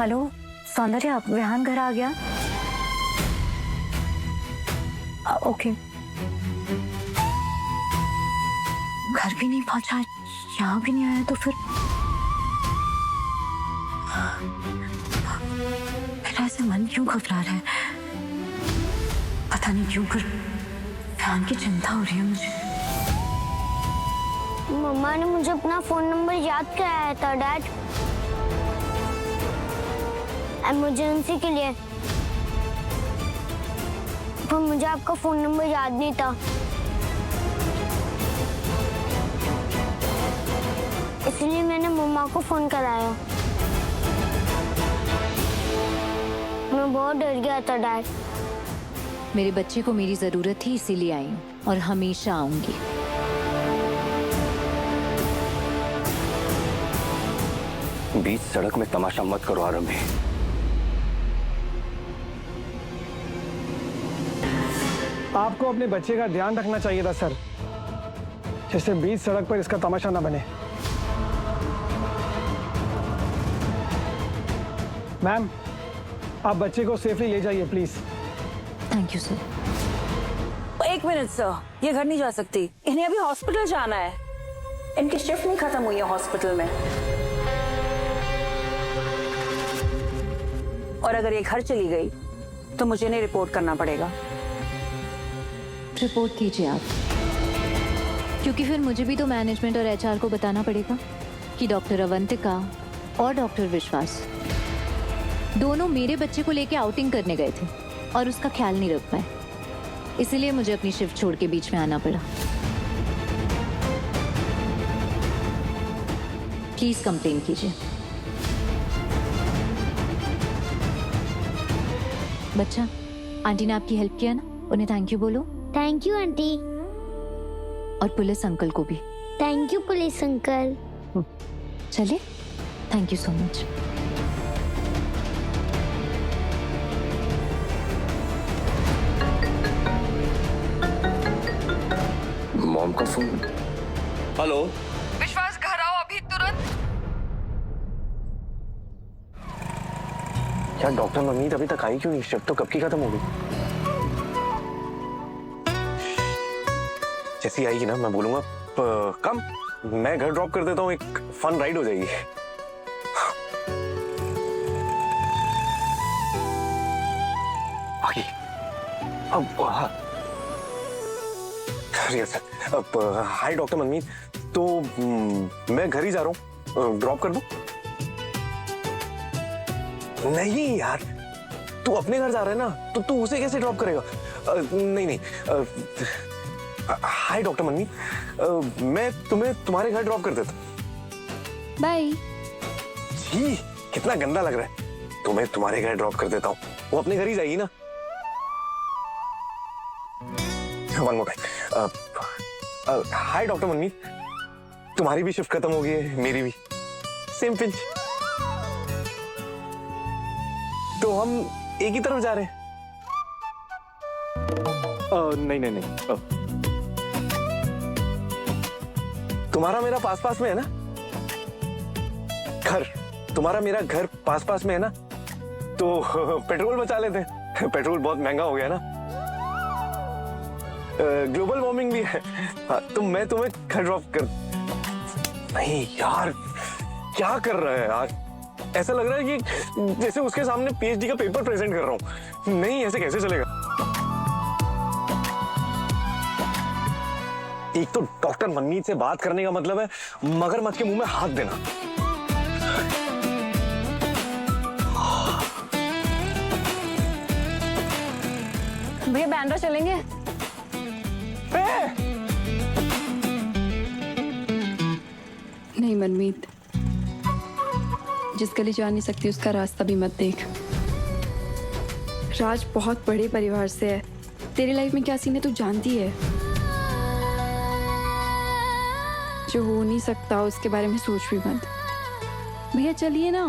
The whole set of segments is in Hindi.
हेलो सौंदर्या, रेहान घर आ गया? ओके। घर भी नहीं पहुंचा, यहाँ भी नहीं आया, तो फिर मेरा ऐसे मन क्यों घबरा रहा है? पता नहीं क्यों, पर रेहान की चिंता हो रही है मुझे। मम्मा ने मुझे अपना फोन नंबर याद कराया था डैड, इमरजेंसी के लिए, पर मुझे आपका फोन नंबर याद नहीं था, इसलिए मैंने मम्मा को फोन कराया। मैं बहुत डर गया था डैड। मेरे बच्चे को मेरी जरूरत थी, इसीलिए आई हूँ और हमेशा आऊंगी। बीच सड़क में तमाशा मत करो आरंभी। आपको अपने बच्चे का ध्यान रखना चाहिए था सर, जिससे बीच सड़क पर इसका तमाशा ना बने। मैम, आप बच्चे को सेफली ले जाइए प्लीज। Thank you sir. एक मिनट सर, ये घर नहीं जा सकती, इन्हें अभी हॉस्पिटल जाना है। इनकी शिफ्ट नहीं खत्म हुई है हॉस्पिटल में, और अगर ये घर चली गई तो मुझे इन्हें रिपोर्ट करना पड़ेगा। रिपोर्ट कीजिए आप, क्योंकि फिर मुझे भी तो मैनेजमेंट और एचआर को बताना पड़ेगा कि डॉक्टर अवंतिका और डॉक्टर विश्वास दोनों मेरे बच्चे को लेके आउटिंग करने गए थे और उसका ख्याल नहीं रख पाए, इसलिए मुझे अपनी शिफ्ट छोड़ के बीच में आना पड़ा। प्लीज कंप्लेन कीजिए। बच्चा, आंटी ने आपकी हेल्प किया ना, उन्हें थैंक यू बोलो। Thank you aunty. और पुलिस अंकल को भी थैंक यू पुलिस अंकल। चलिए, thank you so much. Mom का फोन। हेलो विश्वास, घर आओ अभी तुरंत। क्या डॉक्टर मनमीत अभी तक आई क्यों नहीं? शिफ्ट तो कब की खत्म हो गई। जैसी आएगी ना मैं बोलूंगा कम, मैं घर ड्रॉप कर देता हूँ, एक फन राइड हो जाएगी। आगे अब अब हाय डॉक्टर मनमीत, तो मैं घर ही जा रहा हूँ, ड्रॉप कर दूं? नहीं यार, तू अपने घर जा रहा है ना, तो तू उसे कैसे ड्रॉप करेगा? नहीं नहीं, हाय डॉक्टर मनमीत, मैं तुम्हें तुम्हारे घर ड्रॉप कर देता। बाय। जी कितना गंदा लग रहा है। तुम्हें तुम्हारे घर ड्रॉप कर देता हूँ, वो अपने घर ही जाएगी ना। One more time. Hi doctor Manmeet, तुम्हारी भी शिफ्ट खत्म हो गई है, मेरी भी, सेम पिंच। तो हम एक ही तरफ जा रहे हैं। नहीं नहीं नहीं, तुम्हारा मेरा पास पास में है ना घर, तुम्हारा मेरा घर पास पास में है ना, तो पेट्रोल बचा लेते हैं। पेट्रोल बहुत महंगा हो गया ना, ग्लोबल वार्मिंग भी है। हाँ, तो मैं तुम्हें घर ड्रॉप कर। नहीं यार, क्या कर रहा है यार? ऐसा लग रहा है कि जैसे उसके सामने पीएचडी का पेपर प्रेजेंट कर रहा हूं। नहीं, ऐसे कैसे चलेगा? एक तो डॉक्टर मनमीत से बात करने का मतलब है मगरमच्छ के मुंह में हाथ देना। भैया बैंड्रा चलेंगे? नहीं मनमीत, जिस गली जा नहीं सकती उसका रास्ता भी मत देख। राज बहुत बड़े परिवार से है, तेरी लाइफ में क्या सीन है तू जानती है। जो हो नहीं सकता उसके बारे में सोच भी मत। भैया चलिए ना।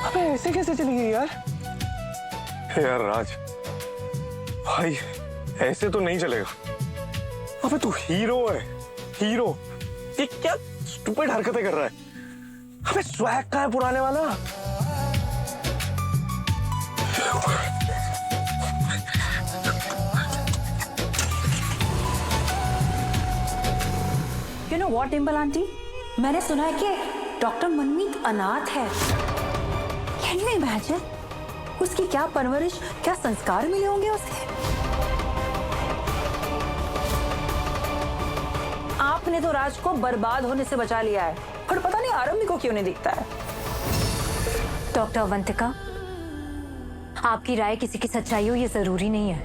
अबे ऐसे कैसे चली गई यार? यार राज भाई, ऐसे तो नहीं चलेगा। अबे तू हीरो है, हीरो। ये क्या स्टूपिड हरकतें कर रहा है? अबे स्वैग कहाँ है पुराने वाला? You know what, Dimple aunty, मैंने सुना है कि डॉक्टर मनमीत अनाथ है। Can you imagine? उसकी क्या परवरिश, क्या संस्कार मिले होंगे उसे। आपने तो राज को बर्बाद होने से बचा लिया है, पर पता नहीं आरंभी को क्यों नहीं दिखता है। डॉक्टर अवंतिका, आपकी राय किसी की सच्चाई हो ये जरूरी नहीं है।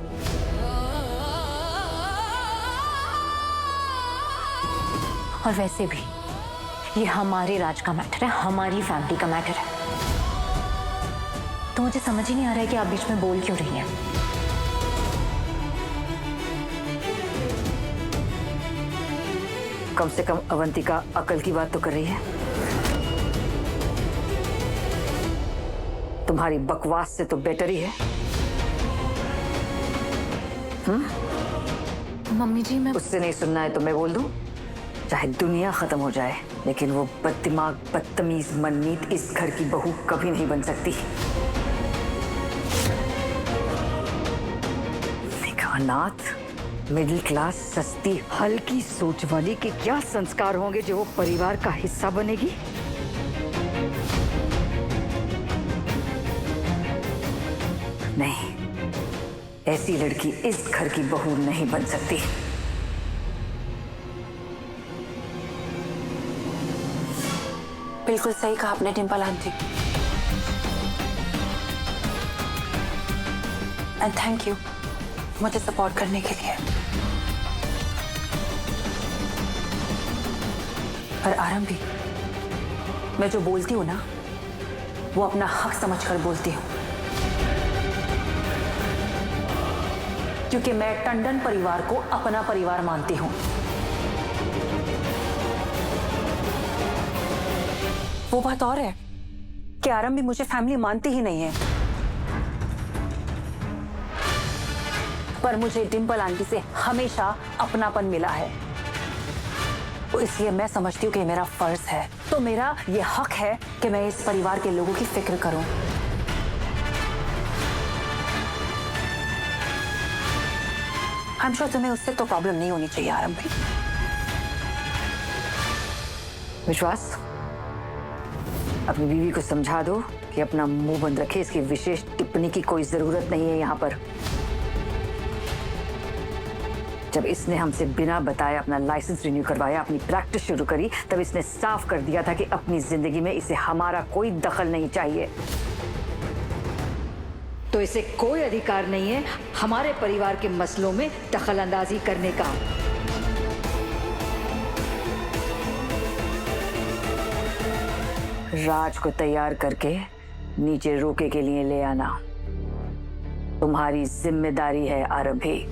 और वैसे भी ये हमारे राज का मैटर है, हमारी फैमिली का मैटर है। तो मुझे समझ ही नहीं आ रहा है कि आप बीच में बोल क्यों रही हैं। कम से कम अवंतिका अकल की बात तो कर रही है। तुम्हारी बकवास से तो बेटर ही है। मम्मी जी, मैं उससे नहीं सुनना है तो मैं बोल दूं, चाहे दुनिया खत्म हो जाए, लेकिन वो बददिमाग बदतमीज मनमीत इस घर की बहू कभी नहीं बन सकती। अनाथ, मिडिल क्लास, सस्ती, हल्की सोच वाली के क्या संस्कार होंगे जो वो परिवार का हिस्सा बनेगी। नहीं, ऐसी लड़की इस घर की बहू नहीं बन सकती। बिल्कुल सही कहा आपने Dimple aunty, and thank you मुझे सपोर्ट करने के लिए। पर आरंभी, मैं जो बोलती हूँ ना, वो अपना हक समझकर बोलती हूँ, क्योंकि मैं टंडन परिवार को अपना परिवार मानती हूँ। वो बात और है कि आरंभी मुझे फैमिली मानती ही नहीं है, पर मुझे डिम्पल आंटी से हमेशा अपनापन मिला है। तो इसलिए मैं समझती हूँ कि मेरा फर्ज है, तो मेरा ये हक है कि मैं इस परिवार के लोगों की फिक्र करूं। I'm sure तुम्हें उससे तो प्रॉब्लम नहीं होनी चाहिए आरंभी। विश्वास, अपनी बीवी को समझा दो कि अपना मुंह बंद रखे, इसकी विशेष टिप्पणी की कोई जरूरत नहीं है यहाँ पर। जब इसने हमसे बिना बताए अपना लाइसेंस रिन्यू करवाया, अपनी प्रैक्टिस शुरू करी, तब इसने साफ कर दिया था कि अपनी जिंदगी में इसे हमारा कोई दखल नहीं चाहिए। तो इसे कोई अधिकार नहीं है हमारे परिवार के मसलों में दखल अंदाजी करने का। राज को तैयार करके नीचे रोके के लिए ले आना तुम्हारी जिम्मेदारी है आरंभी।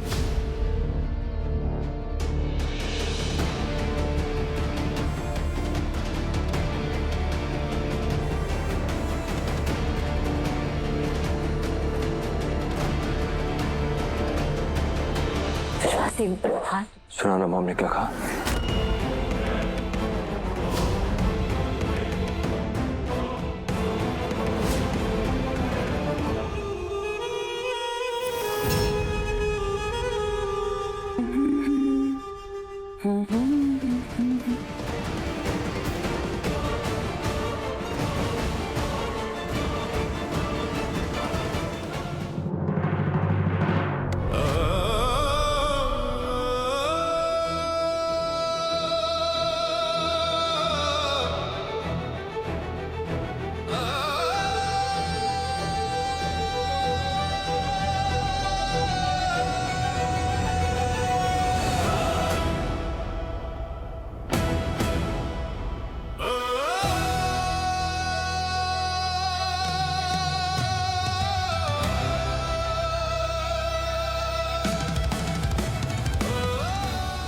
सुना ना मॉम ने क्या कहा?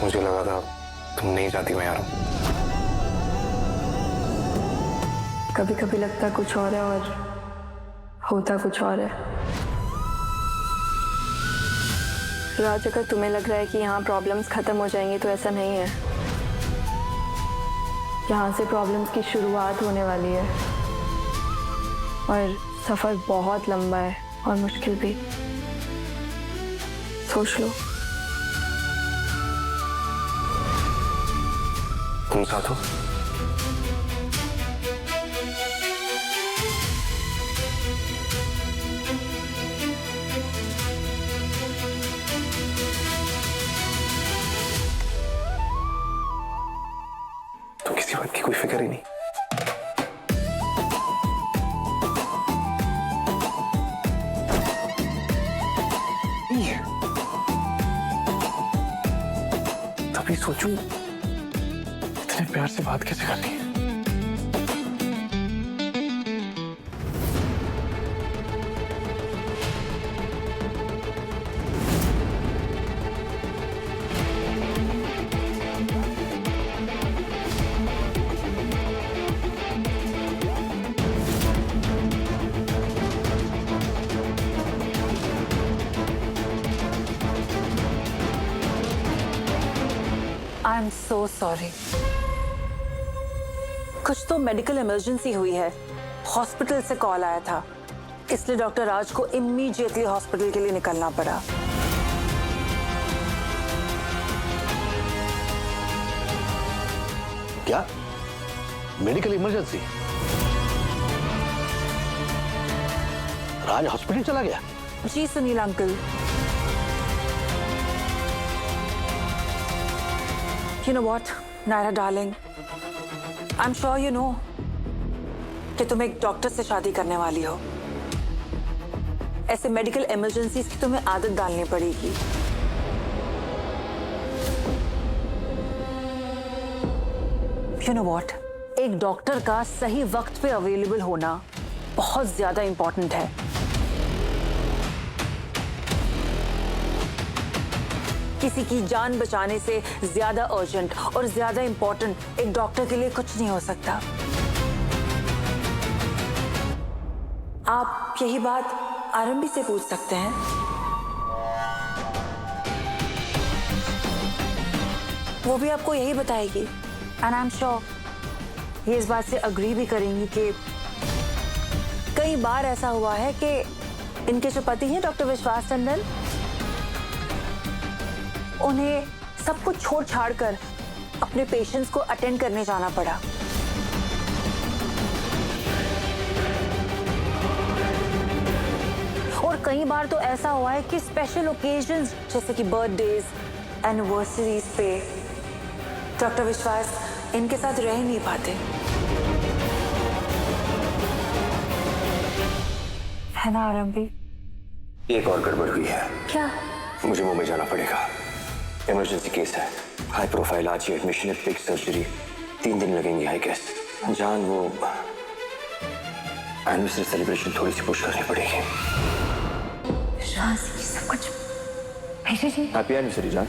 मुझे लगा था तुम नहीं चाहती मैं यार। कभी कभी लगता कुछ और है और होता कुछ और है। राज, अगर तुम्हें लग रहा है कि यहाँ प्रॉब्लम्स खत्म हो जाएंगी तो ऐसा नहीं है। जहाँ से प्रॉब्लम्स की शुरुआत होने वाली है, और सफर बहुत लंबा है और मुश्किल भी। सोच लो। तुम साथ हो? तो किसी बात की कोई फिक्र ही नहीं। तभी सोचूं इतने प्यार से बात कैसे करनी है। I am so sorry. कुछ तो मेडिकल इमरजेंसी हुई है, हॉस्पिटल से कॉल आया था, इसलिए डॉक्टर राज को इमीडिएटली हॉस्पिटल के लिए निकलना पड़ा। क्या मेडिकल इमरजेंसी? राज हॉस्पिटल चला गया? जी Sunil uncle. You know what, Naira darling, I'm sure you know कि तुम एक डॉक्टर से शादी करने वाली हो। ऐसे मेडिकल इमरजेंसीज की तुम्हें आदत डालनी पड़ेगी। You know what, एक डॉक्टर का सही वक्त पे अवेलेबल होना बहुत ज्यादा इंपॉर्टेंट है। किसी की जान बचाने से ज्यादा अर्जेंट और ज्यादा इंपॉर्टेंट एक डॉक्टर के लिए कुछ नहीं हो सकता। आप यही बात आरंभी से पूछ सकते हैं। वो भी आपको यही बताएगी, एंड आई एम श्योर ये इस बात से अग्री भी करेंगी कि कई बार ऐसा हुआ है कि इनके जो पति हैं डॉक्टर विश्वास टंडन, उन्हें सब कुछ छोड़ छाड़ कर अपने पेशेंट्स को अटेंड करने जाना पड़ा। और कई बार तो ऐसा हुआ है कि स्पेशल ओकेजन्स जैसे कि बर्थडेज, एनिवर्सरीज पे डॉक्टर विश्वास इनके साथ रह नहीं पाते, है ना आरंभी? एक और गड़बड़ हुई है। क्या? मुझे मुंबई जाना पड़ेगा, इमरजेंसी केस है, हाई प्रोफाइल, आज ही एडमिशन है, बिग सर्जरी, 3 दिन लगेंगे आई गेस। जान, वो एनिवर्सरी सेलिब्रेशन थोड़ी सी पुश करनी पड़ेगी। सब कुछ हैप्पी एनिवर्सरी जान।